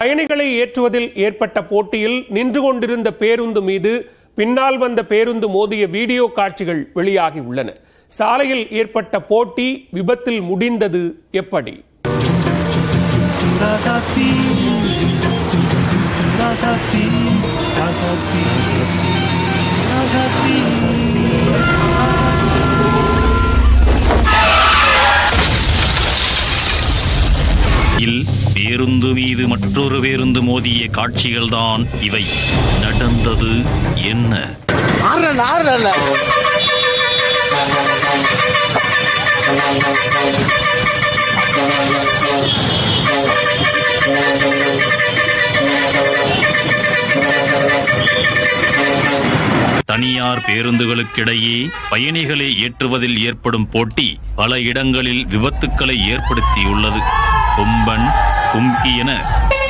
பயணிகளை ஏற்றுவதில் ஏற்பட்ட போட்டியில் நின்று கொண்டிருந்த பேருந்து மீது பின்னால் வந்த பேருந்து மோதிய வீடியோ காட்சிகள் வெளியாகி உள்ளன. சாலையில் ஏற்பட்ட போட்டி விபத்தில் முடிந்தது எப்படி? பேருந்து மீது மற்றொரு பேருந்து மோதிய காட்சிகள்தான் இவை. நடந்தது என்ன? தனியார் பேருந்துகளுக்கிடையே பயணிகளை ஏற்றுவதில் ஏற்படும் போட்டி பல இடங்களில் விபத்துக்களை ஏற்படுத்தியுள்ளது. கொம்பன், கும்கி என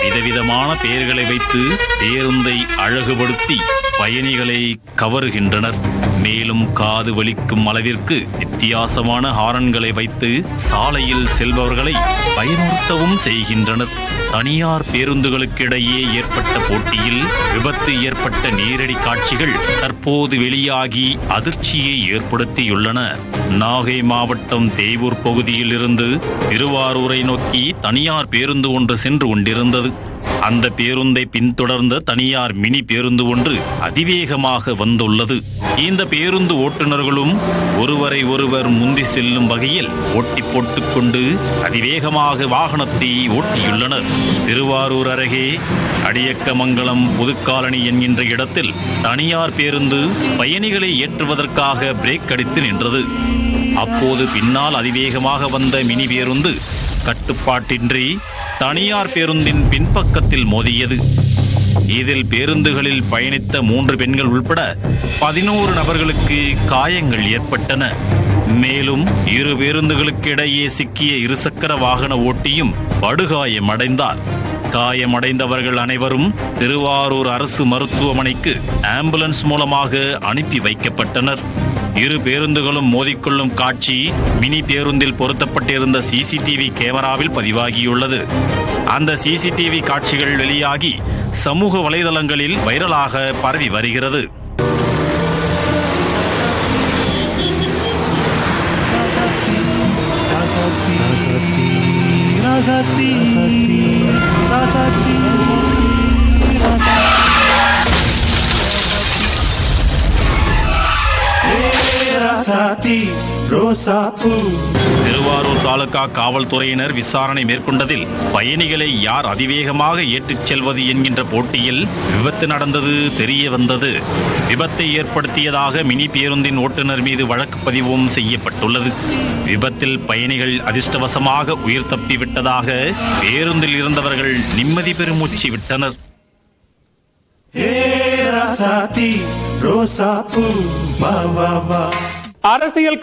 விதவிதமான பெயர்களை வைத்து பேருந்தை அழகுபடுத்தி பயணிகளை கவருகின்றனர். மேலும் காது வலிக்கும் அளவிற்கு வித்தியாசமான ஹாரன்களை வைத்து சாலையில் செல்பவர்களை பயமுறுத்தவும் செய்கின்றனர். தனியார் பேருந்துகளுக்கிடையே ஏற்பட்ட போட்டியில் விபத்து ஏற்பட்ட நேரடி காட்சிகள் தற்போது வெளியாகி அதிர்ச்சியை ஏற்படுத்தியுள்ளன. நாகை மாவட்டம் தேவூர் பகுதியில் இருந்து திருவாரூரை நோக்கி தனியார் பேருந்து ஒன்று சென்று கொண்டிருந்தது. அந்த பேருந்தை பின்தொடர்ந்த தனியார் மினி பேருந்து ஒன்று அதிவேகமாக வந்துள்ளது. இந்த பேருந்து ஓட்டுநர்களும் ஒருவரை ஒருவர் முந்தி செல்லும் வகையில் ஓட்டி போட்டுக்கொண்டு அதிவேகமாக வாகனத்தை ஓட்டியுள்ளனர். திருவாரூர் அருகே அடியக்கமங்கலம் புதுக்காலனி என்கின்ற இடத்தில் தனியார் பேருந்து பயணிகளை ஏற்றுவதற்காக பிரேக் அடித்து நின்றது. அப்போது பின்னால் அதிவேகமாக வந்த மினி பேருந்து கட்டுப்பாட்டின்றி தனியார் பேருந்தின் பின்பக்கத்தில் மோதியது. இதில் பேருந்துகளில் பயணித்த 3 பெண்கள் உள்பட 11 நபர்களுக்கு காயங்கள் ஏற்பட்டன. மேலும் 2 பேருந்துகளுக்கு இடையே சிக்கிய இருசக்கர வாகன ஓட்டியும் படுகாயமடைந்தார். காயமடைந்தவர்கள் அனைவரும் திருவாரூர் அரசு மருத்துவமனைக்கு ஆம்புலன்ஸ் மூலமாக அனுப்பி வைக்கப்பட்டனர். 2 பேருந்துகளும் மோதிக்கொள்ளும் காட்சி மினி பேருந்தில் பொருத்தப்பட்டிருந்த சிசிடிவி கேமராவில் பதிவாகியுள்ளது. அந்த சிசிடிவி காட்சிகள் வெளியாகி சமூக வலைதளங்களில் வைரலாக பரவி வருகிறது. திருவாரூர் தாலுகா காவல்துறையினர் விசாரணை மேற்கொண்டதில் பயணிகளை யார் அதிவேகமாக ஏற்றிச் செல்வது என்கின்ற போட்டியில் விபத்து நடந்தது தெரிய வந்தது. விபத்தை ஏற்படுத்தியதாக மினி பேருந்தின் ஓட்டுநர் மீது வழக்கு பதிவும் செய்யப்பட்டுள்ளது. விபத்தில் பயணிகள் அதிர்ஷ்டவசமாக உயிர் தப்பிவிட்டதாக பேருந்தில் இருந்தவர்கள் நிம்மதி பெருமூச்சு விட்டனர். அரசியல்